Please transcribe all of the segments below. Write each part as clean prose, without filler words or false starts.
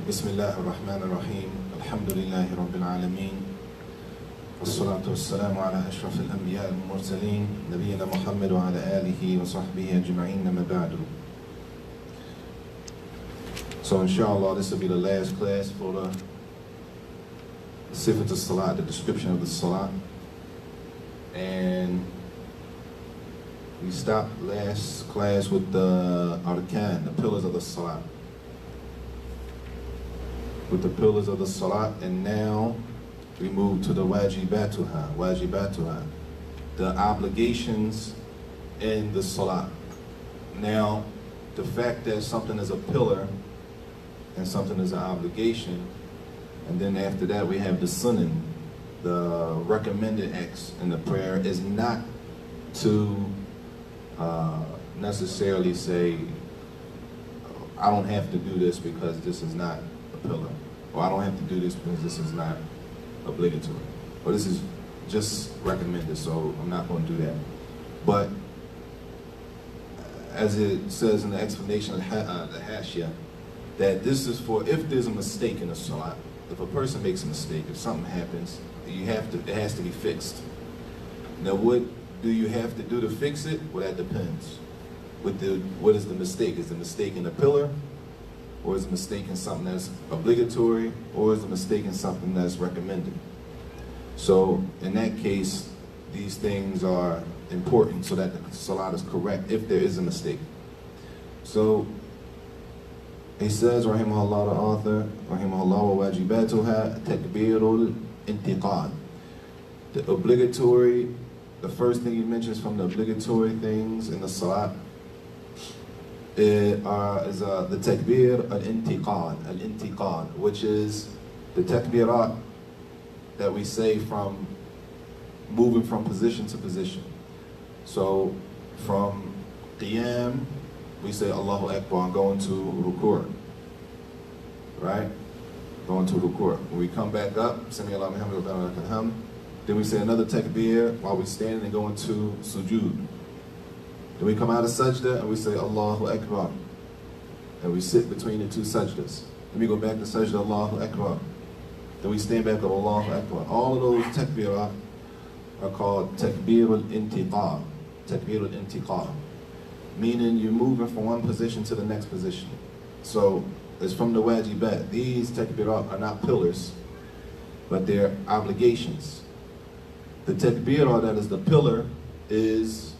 بسم الله الرحمن الرحيم الحمد لله رب العالمين والصلاة والسلام على أشرف الأنبياء والمرسلين نبينا محمد وعلى آله وصحبه أجمعين ما بعد. So inshallah this will be the last class for the Sifat al-Salat, the description of the Salat. And we stopped last class with the Arkan, the pillars of the Salat. With the pillars of the Salat, and now we move to the wajibatuha, the obligations in the Salat. Now, the fact that something is a pillar and something is an obligation, and then after that we have the sunan, the recommended acts in the prayer, is not to necessarily say, I don't have to do this because this is not a pillar, or I don't have to do this because this is not obligatory, or this is just recommended, so I'm not going to do that. But as it says in the explanation of the Hashia, that this is for if there's a mistake in the Salat. If a person makes a mistake, if something happens, it has to be fixed. Now, what do you have to do to fix it? Well, that depends. What is the mistake? Is the mistake in the pillar? Or is the mistake in something that's obligatory? Or is the mistake in something that's recommended? So, in that case, these things are important so that the Salat is correct if there is a mistake. So, he says, rahimahullah, the author, rahimahullah, wa wajibatuha takbirul intiqad. The obligatory, the first thing he mentions from the obligatory things in the Salat is the takbir al-intiqad, which is the takbirat that we say from moving from position to position. So from qiyam, we say Allahu Akbar, going to ruku', right? Going to ruku'. When we come back up, Sami Allahu liman hamidah, then we say another takbir while we stand and go into sujood. Then we come out of sajda and we say Allahu Akbar, and we sit between the two sajdas. Then we go back to sajda, Allahu Akbar. Then we stand back up, Allahu Akbar. All of those takbirat are called takbir al-intiqad. Takbir al-intiqad, meaning you're moving from one position to the next position. So it's from the wajibat. These takbirat are not pillars, but they're obligations. The takbirah that is the pillar is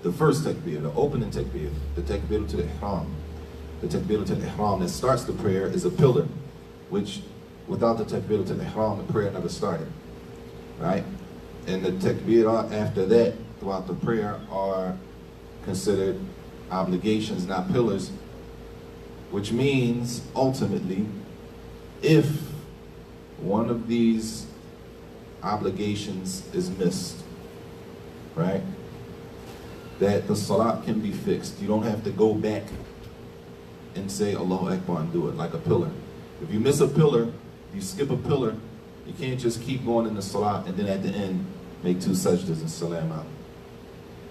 the first takbir, the opening takbir, the takbir to the ihram. The takbir to the ihram that starts the prayer is a pillar, which without the takbir to the ihram, the prayer never started, right? And the takbirah after that throughout the prayer are considered obligations, not pillars, which means ultimately, if one of these obligations is missed, right, that the Salat can be fixed. You don't have to go back and say Allahu Akbar and do it like a pillar. If you miss a pillar, you skip a pillar, you can't just keep going in the Salat and then at the end make two sajdas and salam out.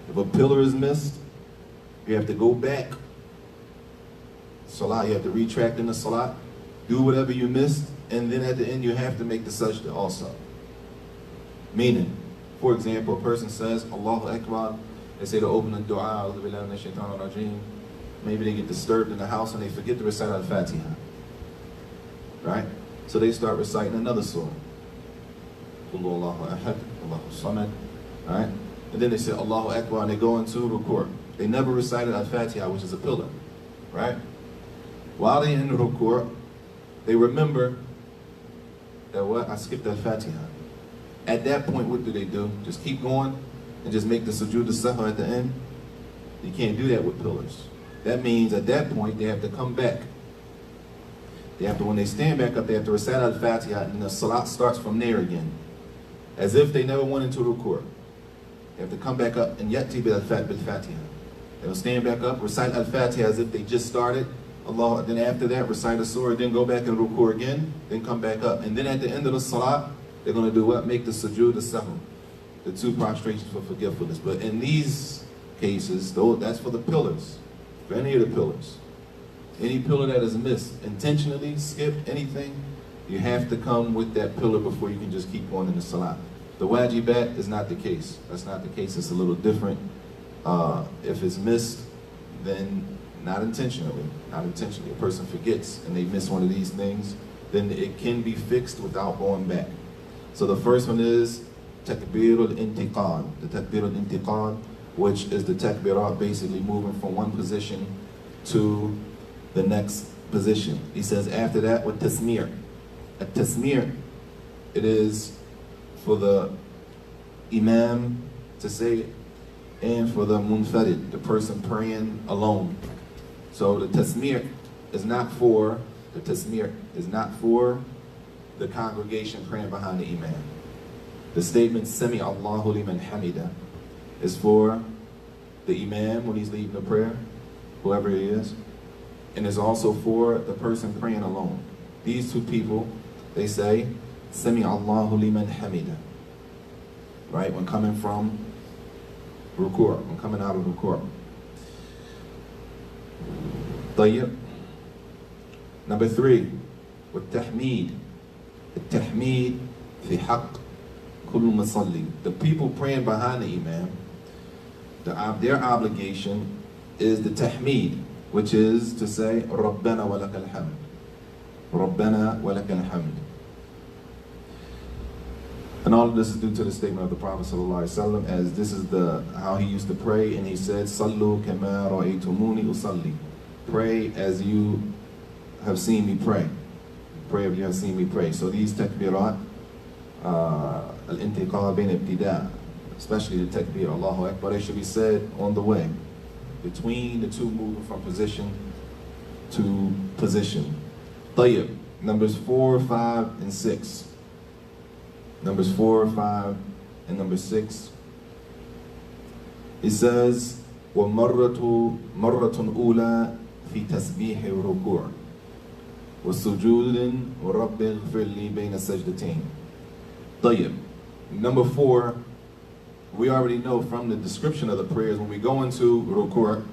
If a pillar is missed, you have to go back. Salat, you have to retract in the Salat, do whatever you missed, and then at the end you have to make the sajda also. Meaning, for example, a person says Allahu Akbar, they say the opening dua, maybe they get disturbed in the house and they forget to recite Al-Fatiha, right? So they start reciting another surah. Allahu Ahad, Allahu Samad, right? And then they say Allahu Akbar and they go into ruku'. They never recited Al-Fatiha, which is a pillar, right? While they're in ruku', they remember that I skipped Al-Fatiha. At that point, what do? Just keep going and just make the sujood as-sahwi at the end? You can't do that with pillars. That means at that point, they have to come back. When they stand back up, they have to recite Al-Fatiha, and the Salat starts from there again, as if they never went into ruku'. They have to come back up and yati bil-Fatiha. They'll stand back up, recite Al-Fatiha as if they just started. Allah, then after that, recite a surah, then go back and ruku' again, then come back up. And then at the end of the Salat, they're going to do what? Make the sujood as-sahwi, the two prostrations for forgetfulness. But in these cases, though, that's for the pillars, for any of the pillars. Any pillar that is missed, intentionally skip anything, you have to come with that pillar before you can just keep going in the salah. The wajibat is not the case. That's not the case. It's a little different. If it's missed, then not intentionally. A person forgets and they miss one of these things, then it can be fixed without going back. So the first one is takbir al-intiqal. The takbir al-intiqal, which is the takbirat basically moving from one position to the next position. He says after that with tasmir. At tasmir, it is for the imam to say it, and for the munfarid, the person praying alone. So the tasmir is not for the congregation praying behind the imam. The statement Sami Allahu liman hamida is for the imam when he's leading the prayer, whoever he is, and is also for the person praying alone. These two people, they say Sami Allahu liman hamida, right, when coming from ruku', when coming out of ruku'. طيب. Number 3, والتحميد. التحميد في حق كل مصلي. The people praying behind the imam, their obligation is the tahmeed, which is to say ربنا ولك الحمد. ربنا ولك الحمد. And all of this is due to the statement of the Prophet ﷺ, as this is how he used to pray, and he said, "Sallu kama ra'aytumuni usalli." Pray as you have seen me pray. Pray as you have seen me pray. So these takbirat, al-intiqal bain ibtida', especially the takbir, Allahu Akbar, they should be said on the way, between the two moving from position to position. Tayyib, numbers 4, 5, and 6. Numbers 4, 5, and number 6. It says, وَمَرَّةٌ أُولَى فِي تَسْبِيحِ الرُّكُوعِ وَسُجُودٍ وَرَبِّ اغْفِرْ لِي بَيْنَ السَّجْدَتَيْنِ. طيب. Number 4, we already know from the description of the prayers, when we go into ruku',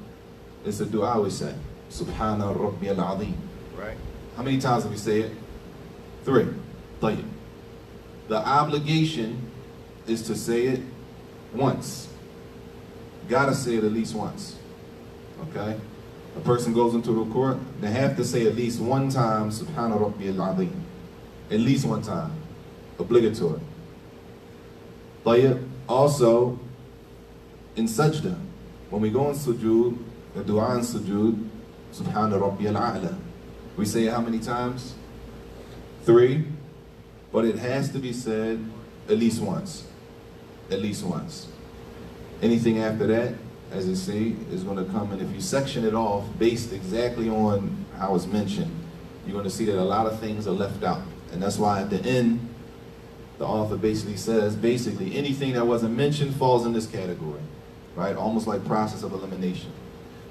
it's a dua we say, Subhana Rabbi al-Azim. Right? How many times do we say it? 3. طيب. The obligation is to say it once. Gotta say it at least once. Okay? A person goes into ruku', they have to say at least one time, Subhana Rabbi al-Azim. At least one time. Obligatory. Tayyib. Also, in sajda, when we go in sujood, the dua in sujood, Subhana Rabbi al-A'la. We say it how many times? 3. But it has to be said at least once. At least once. Anything after that, as you see, is going to come, and if you section it off based exactly on how it's mentioned, you're going to see that a lot of things are left out. And that's why at the end, the author basically says, anything that wasn't mentioned falls in this category, right? Almost like process of elimination.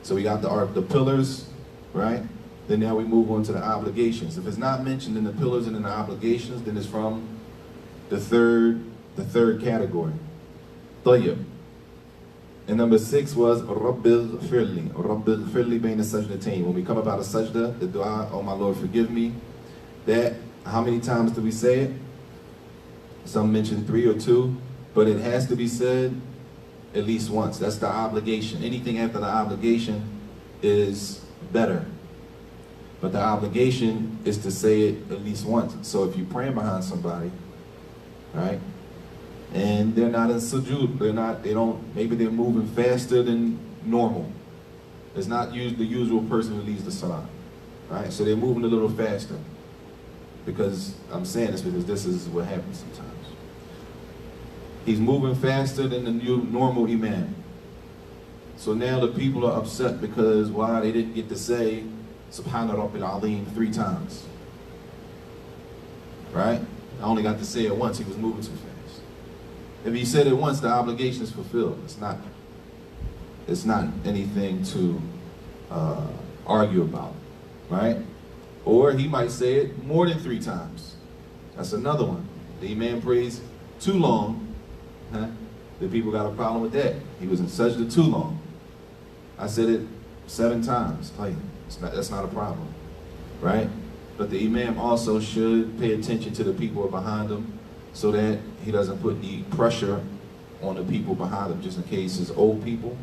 So we got the pillars, right? Then now we move on to the obligations. If it's not mentioned in the pillars and in the obligations, then it's from the third category. Tayyib. And number 6 was Rabbil Firli. Rabbil Firli bayna sajdatayn. When we come about a sajda, the dua, oh my Lord, forgive me. That, how many times do we say it? Some mention 3 or 2, but it has to be said at least once. That's the obligation. Anything after the obligation is better. But the obligation is to say it at least once. So if you're praying behind somebody, right, and they're not in sujood, maybe they're moving faster than normal. It's not the usual person who leads the salah, right? So they're moving a little faster. Because I'm saying this because this is what happens sometimes. He's moving faster than the normal imam. So now the people are upset because why they didn't get to say Subhana Rabbil Azim 3 times. Right? I only got to say it once, he was moving too fast. If he said it once, the obligation is fulfilled. It's not anything to argue about, right? Or he might say it more than 3 times. That's another one. The imam prays too long, the people got a problem with that. He was in sajda too long. I said it 7 times. Like, That's not a problem, right? But the imam also should pay attention to the people behind him so that he doesn't put the pressure on the people behind him, just in case it's old people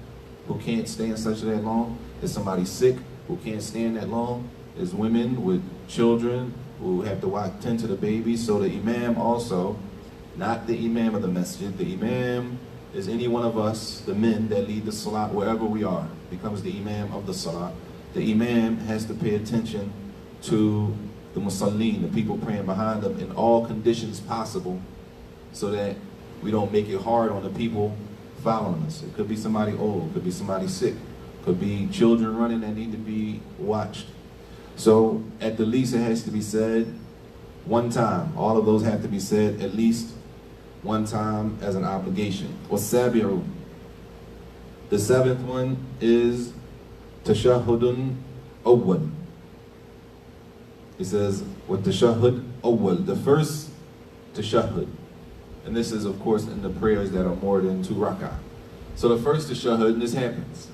who can't stand such that long, there's somebody sick who can't stand that long, there's women with children who have to tend to the baby. So the imam also, not the imam of the masjid, the imam is any one of us, the men that lead the salat wherever we are, becomes the imam of the salat. The imam has to pay attention to the musallin, the people praying behind them, in all conditions possible, so that we don't make it hard on the people following us. It could be somebody old, could be somebody sick, could be children running that need to be watched. So at the least it has to be said one time. All of those have to be said at least one time as an obligation. وَالسَّابِعُ, the seventh one is tashahhudun awwal. He says, وَالتَّشَهُّدْ awwal, the first tashahhud. And this is, of course, in the prayers that are more than 2 rak'ah. So the first tashahhud, and this happens.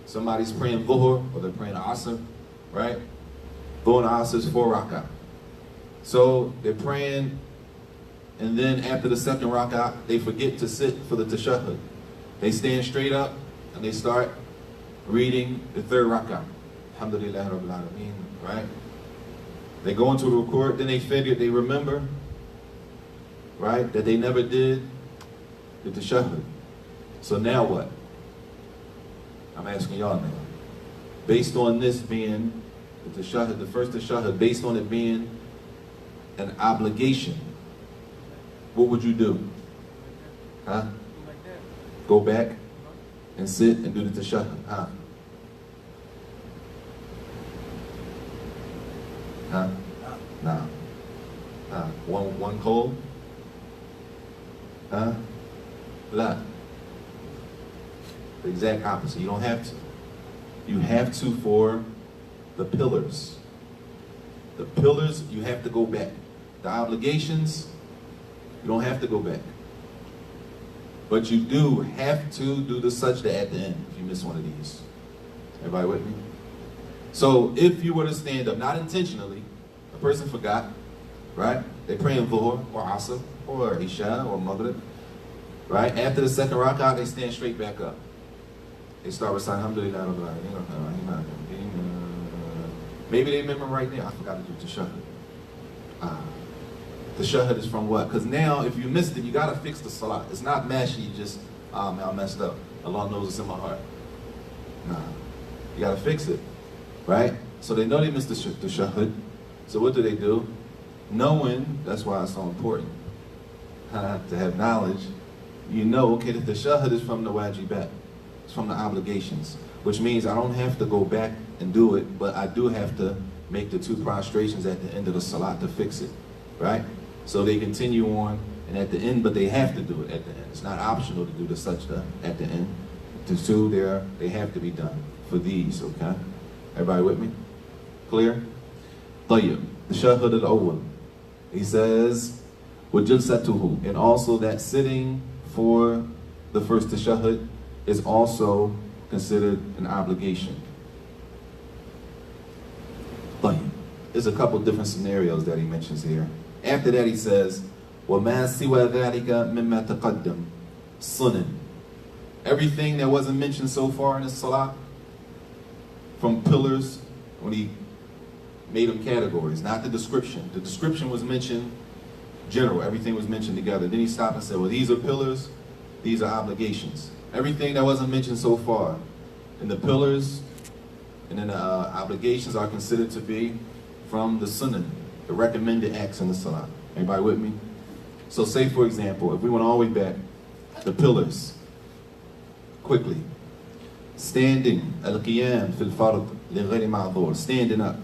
Somebody's praying dhuhr, or they're praying asr, right? Dhuhr and asr is 4 rak'ah. So they're praying, and then after the second rak'ah, they forget to sit for the tashahhud. They stand straight up, and they start reading the third rak'ah. Alhamdulillah Rabbil Alameen, right? They go into the ruku', then they remember, right, that they never did the tashahhud. So now what? I'm asking y'all now. Based on this being the tashahhud, the first tashahhud, based on it being an obligation, what would you do? Huh? Go back and sit and do the tashahhud, huh? Huh? Nah. One cold? Huh? La. The exact opposite. You don't have to. You have to for the pillars. The pillars, you have to go back. The obligations, you don't have to go back. But you do have to do the sajda at the end if you miss one of these. Everybody with me? So if you were to stand up, not intentionally, a person forgot, right? They pray in dhuhr or asr or isha or maghrib, right? After the second rak'ah, they stand straight back up. They start reciting Alhamdulillah Rabbil Alameen. Maybe they remember right now, I forgot to do tashahhud. Tashahhud is from what? Because now, if you missed it, you got to fix the salat. It's not mashy, you just, man, I messed up. Allah knows it's in my heart. Nah, you got to fix it, right? So they know they missed the tashahhud. So what do? Knowing, that's why it's so important to have knowledge. You know, okay, the tashahhud is from the wajibat. It's from the obligations, which means I don't have to go back and do it, but I do have to make the 2 prostrations at the end of the salat to fix it, right? So they continue on, and at the end, but they have to do it at the end. It's not optional to do the sajda at the end. The 2 they have to be done for these, okay? Everybody with me? Clear? طيب, the tashahhud al-awwal. He says, وَجِلْسَتُهُ, and also that sitting for the first tashahhud is also considered an obligation. There's a couple different scenarios that he mentions here. After that he says, وَمَا سِوَى ذَلِكَ مِمَّا تَقَدَّمْ sunan. Everything that wasn't mentioned so far in the salah, from pillars, when he made them categories, not the description. The description was mentioned general, everything was mentioned together. Then he stopped and said, well, these are pillars, these are obligations. Everything that wasn't mentioned so far in the pillars and then the obligations are considered to be from the sunnah, the recommended acts in the salah. Everybody with me? So say, for example, if we went all the way back, the pillars, quickly. Standing, al-qiyam fil fard li ghayri ma'dhur, standing up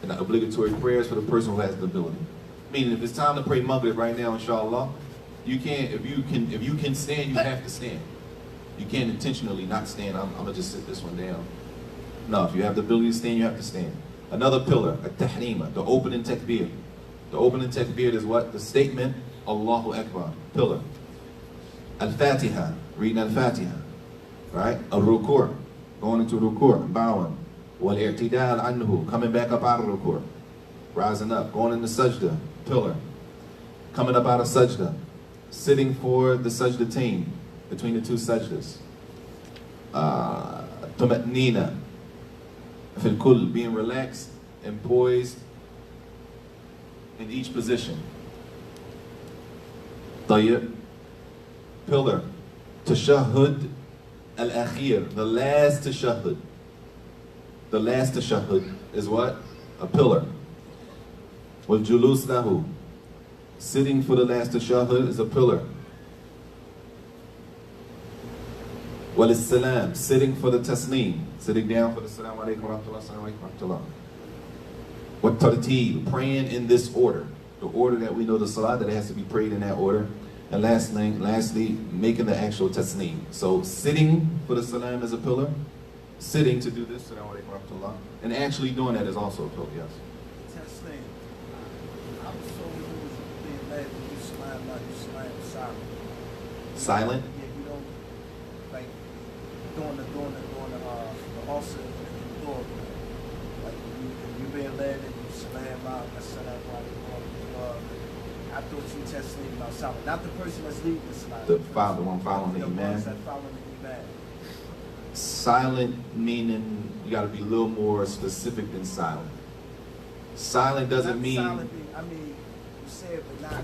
in the obligatory prayers for the person who has the ability. Meaning, if it's time to pray maghrib right now, inshallah, you can't, if you can stand, you have to stand. You can't intentionally not stand. I'm gonna just sit this one down. No, if you have the ability to stand, you have to stand. Another pillar, at-tahrima, the opening takbir. The opening takbir is what? The statement, Allahu Akbar, pillar. Al-Fatiha, reading Al-Fatiha, right? Al-Rukur, going into Rukur, bowing. وَالْإِعْتِدَالِ عَنْهُ, coming back up out of ruku', rising up, going into sajda, pillar, coming up out of sajda, sitting for the sajdatain, between the two sajdas, tumatnina, fil kull, being relaxed and poised in each position. طيب, pillar, tashahhud al-akhir, the last tashahhud. The last tashahhud is what? A pillar. With julus lahu, sitting for the last tashahhud is a pillar. Wal salam, sitting for the tasneem, sitting down for the salam alaikum wa rahmatullah, salam alaikum wa rahmatullah. What tartib, praying in this order, the order that we know the salah, that it has to be prayed in that order. And lastly, making the actual tasneem. So sitting for the salam is a pillar, sitting to do this, salam alaikum wa rahmatullah, and actually doing that is also a pillar, yes. Tasneem. I was told you was being led when you slam, not you slam silent. Silent? Yeah, you don't, like, doing the also in the door. Like, you being led and you slam out, assalamu alaikum wa rahmatullah. I thought you tasneem out silent. Not the person that's leading the salah. The one following the ones imam. that following the imam. Silent meaning you got to be a little more specific than silent. Silent doesn't Not mean silent, I mean, you say it, but not,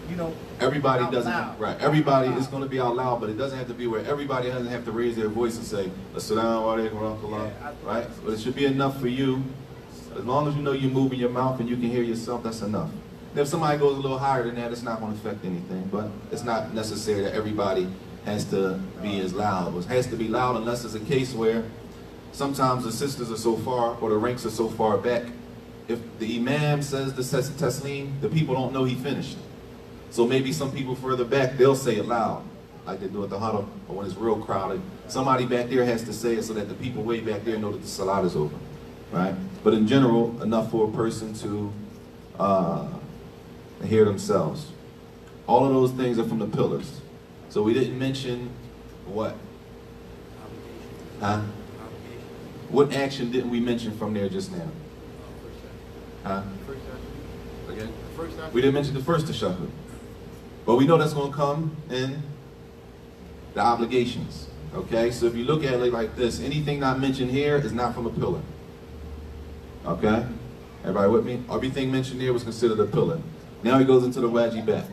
you know. everybody out doesn't, loud. right, everybody Out is loud. going to be out loud, but it doesn't have to be where everybody doesn't have to raise their voice and say assalamu alaikum wa rahmatullah, Yeah, I thought right? that's- But it should be enough for you. As long as you know you're moving your mouth and you can hear yourself, that's enough. If somebody goes a little higher than that, it's not going to affect anything, but it's not necessary that everybody has to be as loud. It has to be loud unless it's a case where sometimes the sisters are so far or the ranks are so far back. If the imam says the tasneem, the people don't know he finished. So maybe some people further back, they'll say it loud, like they do at the huddle, or when it's real crowded. Somebody back there has to say it so that the people way back there know that the salat is over, right? But in general, enough for a person to hear themselves. All of those things are from the pillars. So we didn't mention what? Huh? What action didn't we mention from there just now? Huh? Again? We didn't mention the first tashahhud. But we know that's going to come in the obligations. Okay? So if you look at it like this, anything not mentioned here is not from a pillar. Okay? Everybody with me? Everything mentioned here was considered a pillar. Now he goes into the wajibat.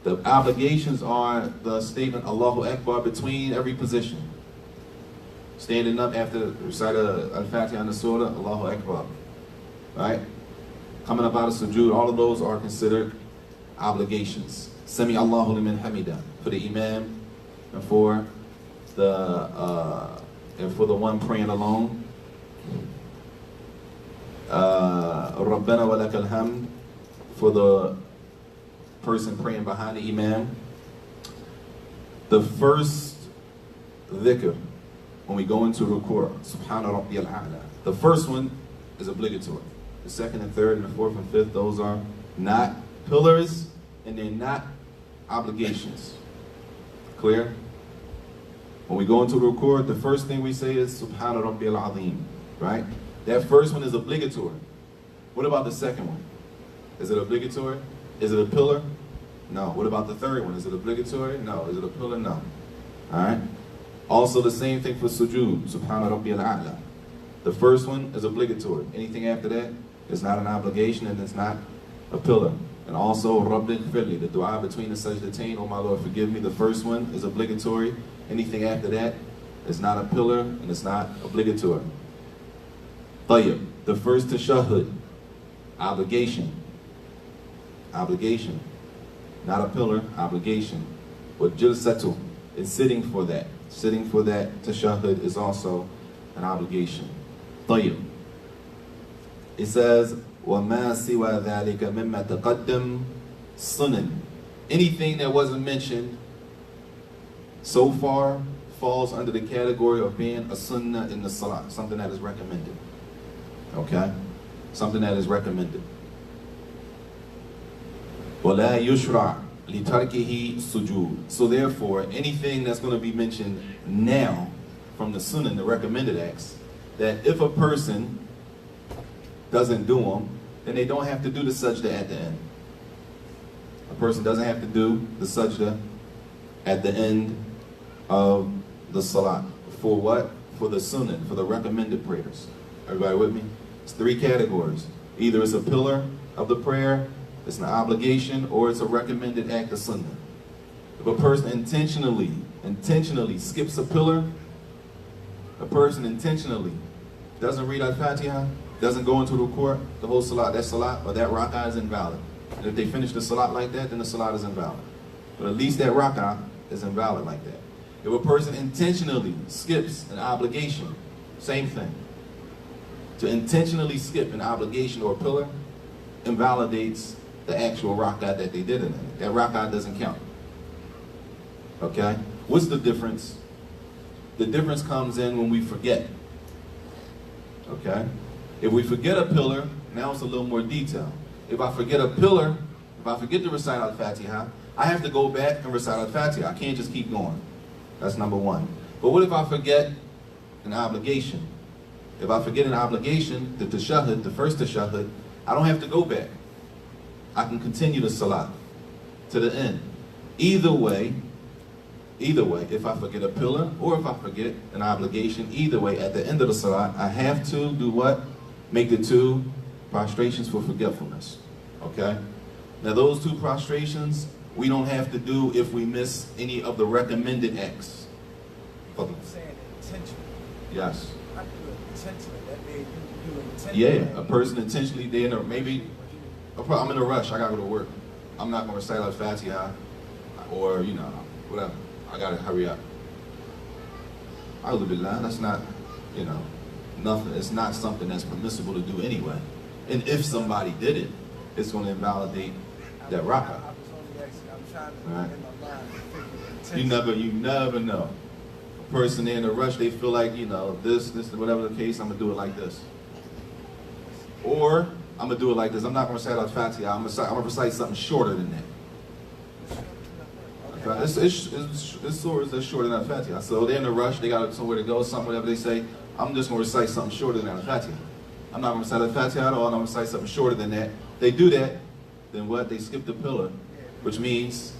The obligations are the statement Allahu Akbar between every position. Standing up after recite Al-Fatiha and the Surah, Allahu Akbar. Right? Coming up out of sujood, all of those are considered obligations. Sami Allahu liman hamida, for the imam and for the one praying alone. Rabbana wa lakal hamd, for the person praying behind the imam. The first dhikr, when we go into ruku', Subhana Rabbiyal A'la, the first one is obligatory. The second and third and the fourth and fifth, those are not pillars and they're not obligations. Clear? When we go into ruku', the first thing we say is Subhana Rabbiyal Azim, right? That first one is obligatory. What about the second one? Is it obligatory? Is it a pillar? No. What about the third one? Is it obligatory? No. Is it a pillar? No. Alright? Also the same thing for sujood, Subhana Rabbiyal A'la. The first one is obligatory. Anything after that is not an obligation and it's not a pillar. And also Rabbi Ighfirli, the dua between the sajdatain, oh my Lord forgive me, the first one is obligatory. Anything after that is not a pillar and it's not obligatory. Tayyib, the first tashahhud, obligation. Obligation. Not a pillar, obligation. But jilsatu, is sitting for that. Sitting for that tashahhud is also an obligation. Tayyib. It says, وَمَا سِوَى ذَلِكَ مِمَّا تَقَدَّمْ sunan. Anything that wasn't mentioned so far falls under the category of being a sunnah in the salah, something that is recommended. Okay? Something that is recommended. وَلَا يُشْرَعْ لِتَرْكِهِ سُجُودٌ. So therefore, anything that's going to be mentioned now from the sunnah, the recommended acts, that if a person doesn't do them, then they don't have to do the sajda at the end. A person doesn't have to do the sajda at the end of the salat. For what? For the sunnah, for the recommended prayers. Everybody with me? It's three categories. Either it's a pillar of the prayer, it's an obligation, or it's a recommended act of sunnah. If a person intentionally skips a pillar, a person intentionally doesn't read Al-Fatiha, doesn't go into the court, the whole salat, that salat or that rak'ah is invalid. And if they finish the salat like that, then the salat is invalid. But at least that rak'ah is invalid like that. If a person intentionally skips an obligation, same thing. To intentionally skip an obligation or a pillar invalidates the actual rak'ah that they did in it. That rak'ah doesn't count. Okay? What's the difference? The difference comes in when we forget. Okay? If we forget a pillar, now it's a little more detail. If I forget a pillar, if I forget to recite Al-Fatiha, I have to go back and recite Al-Fatiha. I can't just keep going. That's number one. But what if I forget an obligation? If I forget an obligation, the tashahhud, the first tashahhud, I don't have to go back. I can continue the salat to the end. Either way, if I forget a pillar or if I forget an obligation, either way, at the end of the salat, I have to do what? Make the two prostrations for forgetfulness. Okay? Now those two prostrations, we don't have to do if we miss any of the recommended acts. You keep saying intentional. Yes. I do it intentionally. That means you do it intentionally. Yeah, a person intentionally, they in a, maybe, I'm in a rush, I gotta go to work. I'm not gonna recite Al-Fatiha or, you know, whatever. I gotta hurry up. Alhamdulillah, that's not, you know, nothing. It's not something that's permissible to do anyway. And if somebody did it, it's gonna invalidate that rak'ah. I was only asking, I'm trying to, Right. in my mind, figure intention. You never know. A person they're in a rush, they feel like, you know, this, whatever the case, I'm gonna do it like this. Or I'm gonna do it like this. I'm not gonna recite Al-Fatiha. I'm gonna recite something shorter than that. It's shorter than Al-Fatiha. So they're in a rush, they got somewhere to go, something, whatever they say, I'm just going to recite something shorter than Al-Fatiha. I'm not going to recite Al-Fatiha at all, I'm going to recite something shorter than that. They do that, then what? They skip the pillar, which means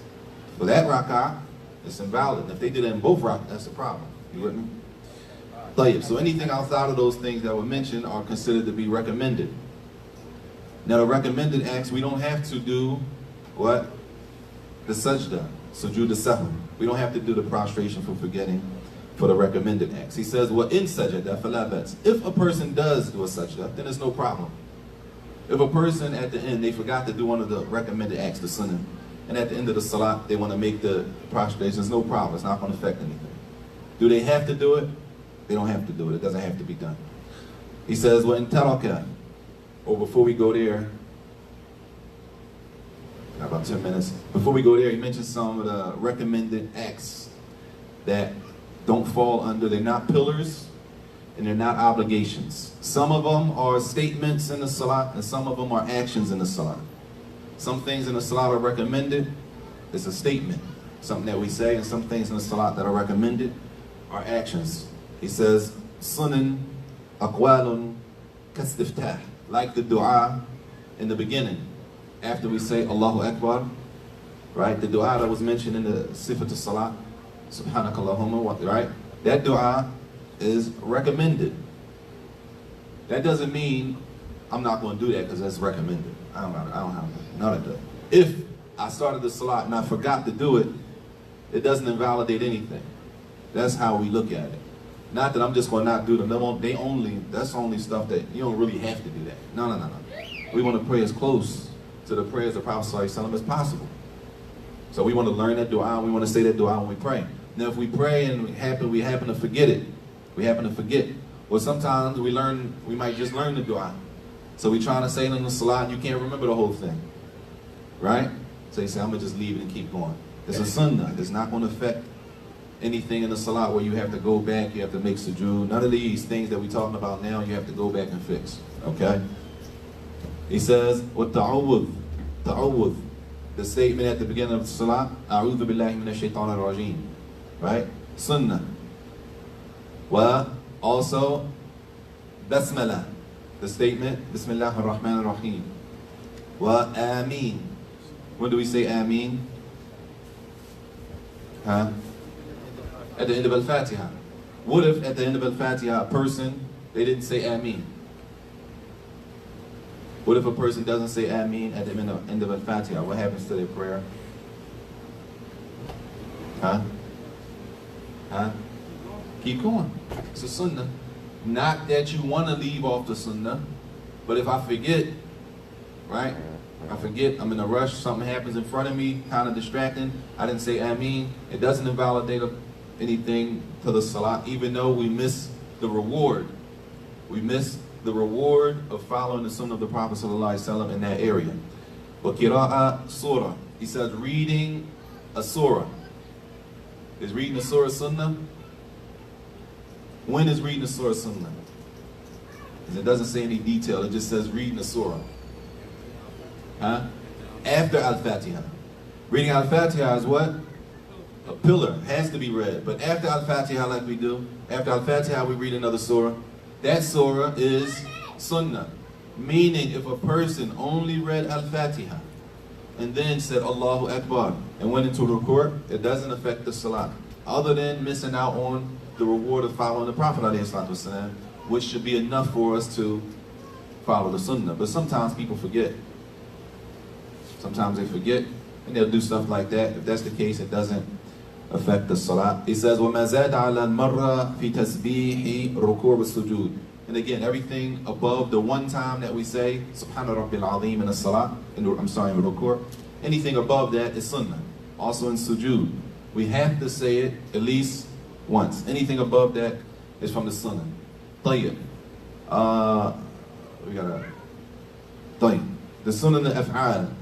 for that rak'ah, it's invalid. And if they did it in both rak'ah, that's the problem. You with me? Tayyib. So anything outside of those things that were mentioned are considered to be recommended. Now the recommended acts, we don't have to do what? The sajda. Sujood as-sahw. We don't have to do the prostration for forgetting for the recommended acts. He says, "Wa in sajada fala bas." If a person does do a sajda, then there's no problem. If a person at the end, they forgot to do one of the recommended acts, the sunnah, and at the end of the salat, they want to make the prostration, there's no problem. It's not going to affect anything. Do they have to do it? They don't have to do it. It doesn't have to be done. He says, "Wa in taraka." Or before we go there, about 10 minutes. Before we go there, he mentions some of the recommended acts that don't fall under, they're not pillars and they're not obligations. Some of them are statements in the salat and some of them are actions in the salat. Some things in the salat are recommended, it's a statement, something that we say, and some things in the salat that are recommended are actions. He says, sunan aqwalun kastiftah, like the dua in the beginning. After we say Allahu Akbar, right? The dua that was mentioned in the Sifat al-Salat, Subhanakallahumma, right? That dua is recommended. That doesn't mean I'm not going to do that because that's recommended. I don't have none of that. If I started the Salat and I forgot to do it, it doesn't invalidate anything. That's how we look at it. Not that I'm just going to not do them. That's only stuff that you don't really have to do that. No. We want to pray as close to the prayers of Prophet ﷺ as possible. So we want to learn that dua, we want to say that dua when we pray. Now if we pray and we happen to forget it, well sometimes we might just learn the dua. So we trying to say it in the salat and you can't remember the whole thing. Right? So you say, I'm going to just leave it and keep going. It's a sunnah. It's not going to affect anything in the salat where you have to go back, you have to make sujood. None of these things that we're talking about now, you have to go back and fix. Okay? He says, what ta'awudh, the statement at the beginning of the salat, a'udhu billahi minash shaitanir rajim, right? Sunnah. Well, also, Basmala, the statement, Bismillah ar-Rahman ar-Rahim. Wa Ameen. When do we say Ameen? Huh? At the end of Al-Fatiha. What if at the end of Al-Fatiha a person, they didn't say Ameen? What if a person doesn't say Ameen at the end of Al-Fatiha? What happens to their prayer? Huh? Huh? Keep going. It's a sunnah. Not that you want to leave off the sunnah, but if I forget, right? I forget, I'm in a rush, something happens in front of me, kind of distracting, I didn't say Ameen, it doesn't invalidate anything to the salat, even though we miss the reward. We miss the reward of following the sunnah of the Prophet ﷺ in that area. But qira'ah surah, he says reading a surah. Is reading a surah sunnah? When is reading a surah sunnah? It doesn't say any detail, it just says reading a surah. Huh? After Al-Fatiha. Reading Al-Fatiha is what? A pillar, has to be read. But after Al-Fatiha, like we do, after Al-Fatiha we read another surah. That surah is sunnah. Meaning if a person only read Al-Fatiha and then said Allahu Akbar and went into ruku', it doesn't affect the salat. Other than missing out on the reward of following the Prophet ﷺ, which should be enough for us to follow the sunnah. But sometimes people forget. Sometimes they forget and they'll do stuff like that. If that's the case, it doesn't affect the salat. He says, وَمَا زَادَ عَلَى الْمَرَّةِ فِي تَسْبِيحِ رُكُوعِ وَالسُّجُودِ. And again, everything above the one time that we say, Subhana Rabbil Azim in the salat, in ruku', anything above that is sunnah. Also in sujood. We have to say it at least once. Anything above that is from the sunnah. Tayyib. We got a Tayyib. The sunnah al-af'al.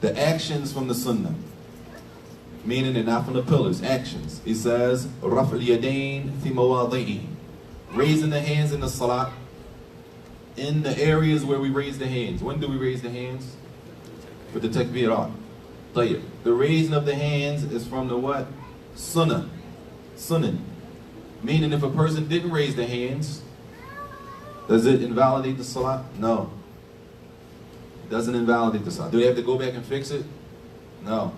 The actions from the sunnah. Meaning they're not from the pillars, actions. He says, رَفْعِ الْيَدَيْنِ فِي مَوَاضِعِهِ. Raising the hands in the salat, in the areas where we raise the hands. When do we raise the hands? For the takbirat. Tayyib. The raising of the hands is from the what? Sunnah. Sunnah. Meaning if a person didn't raise the hands, does it invalidate the salat? No. It doesn't invalidate the salat. Do they have to go back and fix it? No.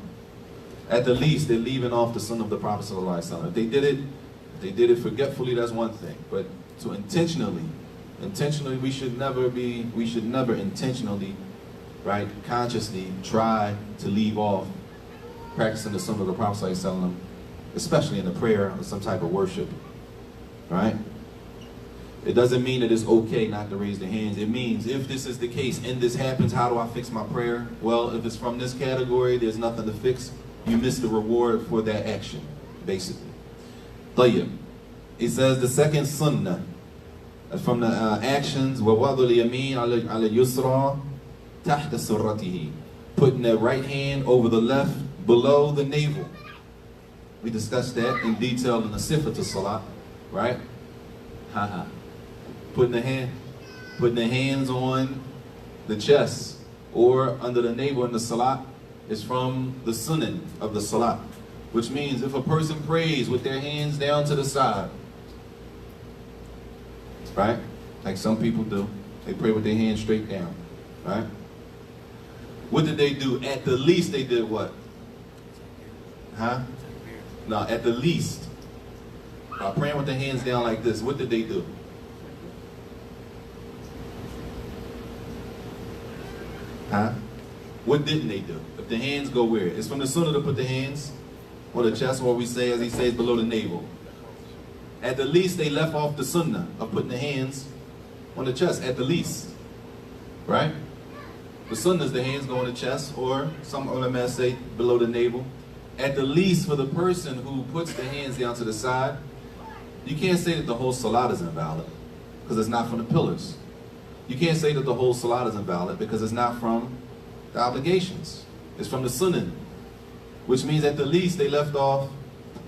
At the least, they're leaving off the sunnah of the Prophet ﷺ. If they did it forgetfully, that's one thing. But to intentionally, we should never intentionally, right, consciously try to leave off practicing the sunnah of the Prophet ﷺ, especially in a prayer or some type of worship, right? It doesn't mean that it's okay not to raise the hands. It means if this is the case and this happens, how do I fix my prayer? Well, if it's from this category, there's nothing to fix. You miss the reward for that action, basically. Tayyib. It says the second sunnah from the actions, وَوَضُ الْيَمِينَ عَلَى الْيُسْرَى تَحْتَ سُرَّتِهِ. Putting the right hand over the left below the navel. We discussed that in detail in the Sifat al-Salat, right? Haha. Putting the hands on the chest or under the navel in the Salat is from the sunnah of the Salat. Which means if a person prays with their hands down to the side, right? Like some people do. They pray with their hands straight down, right? What did they do? At the least they did what? Huh? No, at the least. By praying with their hands down like this, what did they do? Huh? What didn't they do? If the hands go where? It's from the sunnah to put the hands on the chest, or we say, as he says, below the navel. At the least, they left off the sunnah of putting the hands on the chest, at the least. Right? The sunnah is the hands go on the chest, or some ulama say below the navel. At the least, for the person who puts the hands down to the side, you can't say that the whole salat is invalid, because it's not from the pillars. You can't say that the whole salat is invalid, because it's not from the obligations. It's from the sunnah. Which means at the least they left off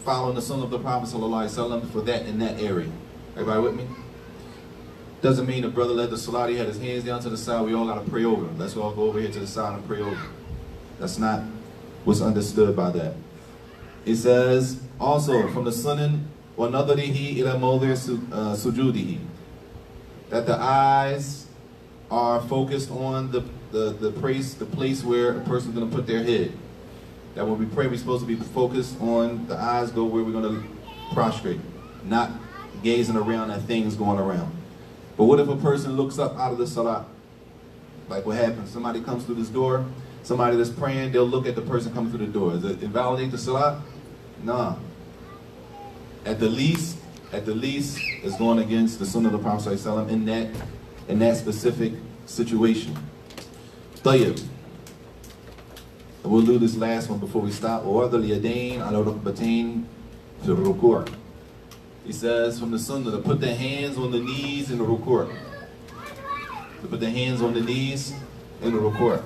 following the sunnah of the Prophet ﷺ for that in that area. Everybody with me? Doesn't mean the brother led the salat, he had his hands down to the side, we all got to pray over him. Let's all go over here to the side and pray over him. That's not what's understood by that. It says also from the sunnah, وَنَظَرِهِ إِلَى مَوْضِعِ سُجُودِهِ. that the eyes are focused on the place where a person's going to put their head. That when we pray, we're supposed to be focused on the eyes go where we're going to prostrate, not gazing around at things going around. But what if a person looks up out of the salah? Like what happens? Somebody comes through this door, somebody that's praying, they'll look at the person coming through the door. Does it invalidate the salah? Nah. At the least, it's going against the sunnah of the Prophet ﷺ in that specific situation. طيب. We'll do this last one before we stop. وَوَضَ الْيَدَيْنِ عَلَى رُكْبَتَيْنِ فِي الرُّكُوعِ. He says from the sunnah to put the hands on the knees in the ruku'. To put the hands on the knees in the ruku'.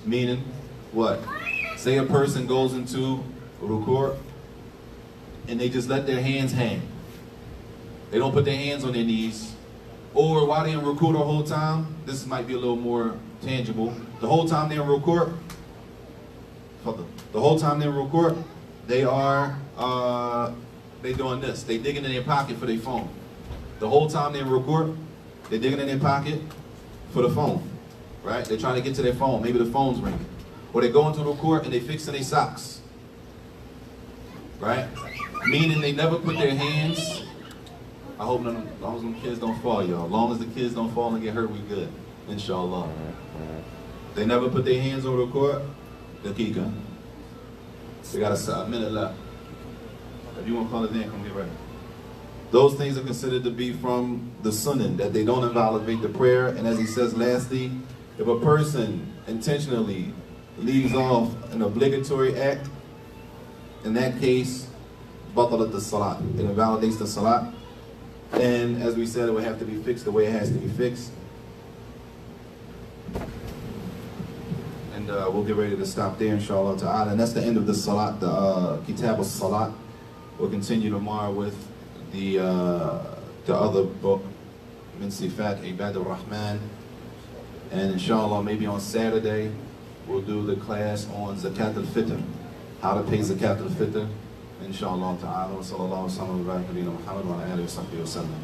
Meaning what? Say a person goes into ruku' and they just let their hands hang. They don't put their hands on their knees. Or while they're in ruku' the whole time, this might be a little more tangible. The whole time they're in ruku', they are they doing this. They digging in their pocket for their phone. The whole time they're in ruku', they're digging in their pocket for the phone. Right? They're trying to get to their phone. Maybe the phone's ringing. Or they go into ruku' and they fixing their socks. Right? Meaning they never put their hands. I hope as long as them kids don't fall, y'all. As long as the kids don't fall and get hurt, we good. Inshallah. They never put their hands on the court. Daqiqa. They got a minute left. If you want to call it in, come get ready. Those things are considered to be from the sunnah, that they don't invalidate the prayer. And as he says lastly, if a person intentionally leaves off an obligatory act, in that case, batalat the salat. It invalidates the salat. And as we said, it would have to be fixed the way it has to be fixed. And we'll get ready to stop there, inshallah ta'ala. And that's the end of the salat, the kitab al-salat. We'll continue tomorrow with the other book, Min Sifat Ibad al-Rahman. And inshallah, maybe on Saturday, we'll do the class on Zakat al-Fitr, how to pay Zakat al-Fitr. Inshallah ta'ala. Wa sallallahu wa sallam wa barak Muhammad wa ala alihi wa sahbihi wa sallam.